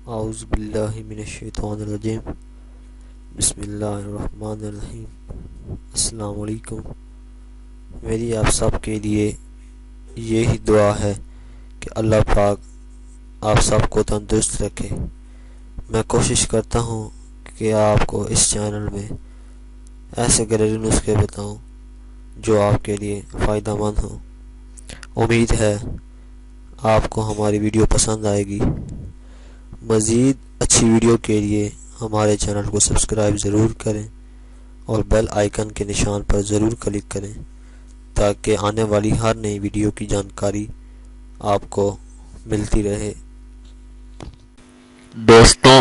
اعوذ باللہ من الشیطان الرجیم بسم اللہ الرحمن الرحیم۔ السلام علیکم۔ میری آپ سب کے لیے یہی دعا ہے کہ اللہ پاک آپ سب کو تندرست رکھے۔ میں کوشش کرتا ہوں کہ آپ کو اس چینل میں ایسے گھریلو نسخے بتاؤں جو آپ کے لیے فائدہ مند ہوں۔ امید ہے آپ کو ہماری ویڈیو پسند آئے گی۔ مزید اچھی ویڈیو کے لیے ہمارے چینل کو سبسکرائب ضرور کریں اور بیل آئیکن کے نشان پر ضرور کلک کریں تاکہ آنے والی ہر نئی ویڈیو کی جانکاری آپ کو ملتی رہے۔ دوستوں،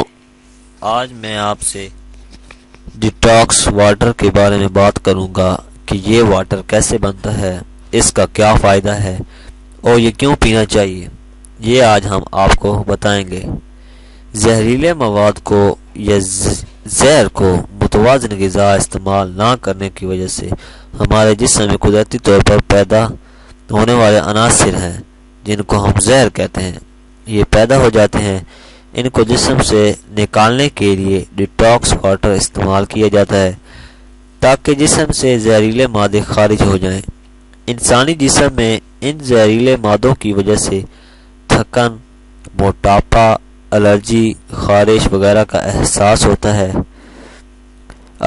آج میں آپ سے ڈیٹاکس واٹر کے بارے میں بات کروں گا کہ یہ واٹر کیسے بنتا ہے، اس کا کیا فائدہ ہے اور یہ کیوں پینا چاہیے، یہ آج ہم آپ کو بتائیں گے۔ زہریلے مواد کو یا زہر کو متوازن غذا استعمال نہ کرنے کی وجہ سے ہمارے جسم میں قدرتی طور پر پیدا ہونے والے عناصر ہیں جن کو ہم زہر کہتے ہیں، یہ پیدا ہو جاتے ہیں۔ ان کو جسم سے نکالنے کے لیے ڈیٹاکس واٹر استعمال کیا جاتا ہے تاکہ جسم سے زہریلے مادے خارج ہو جائیں۔ انسانی جسم میں ان زہریلے مادوں کی وجہ سے تھکن، موٹاپا، الرجی، خارش وغیرہ کا احساس ہوتا ہے۔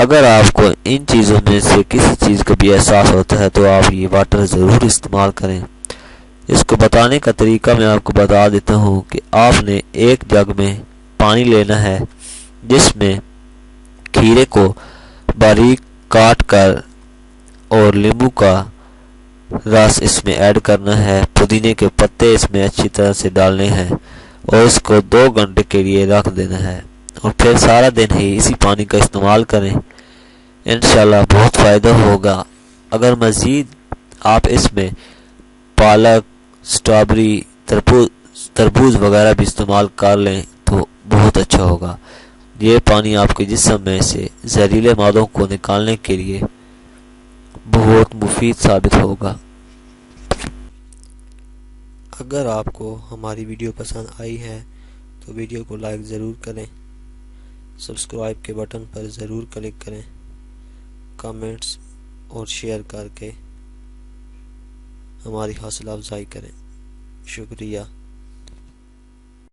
اگر آپ کو ان چیزوں میں سے کسی چیز کا بھی احساس ہوتا ہے تو آپ یہ واٹر ضرور استعمال کریں۔ اس کو بتانے کا طریقہ میں آپ کو بتا دیتا ہوں کہ آپ نے ایک جگ میں پانی لینا ہے جس میں کھیرے کو باریک کاٹ کر اور لیموں کا رس اس میں ایڈ کرنا ہے، پودینے کے پتے اس میں اچھی طرح سے ڈالنے ہیں اور اس کو 2 گھنٹے کے لیے رکھ دینا ہے اور پھر سارا دن ہی اسی پانی کا استعمال کریں۔ انشاءاللہ بہت فائدہ ہوگا۔ اگر مزید آپ اس میں پالک، سٹرابری، تربوز وغیرہ بھی استعمال کر لیں تو بہت اچھا ہوگا۔ یہ پانی آپ کے جسم میں سے زہریلے مادوں کو نکالنے کے لیے بہت مفید ثابت ہوگا۔ اگر آپ کو ہماری ویڈیو پسند آئی ہے تو ویڈیو کو لائک ضرور کریں، سبسکرائب کے بٹن پر ضرور کلک کریں، کامنٹس اور شیئر کر کے ہماری حوصلہ افزائی کریں۔ شکریہ۔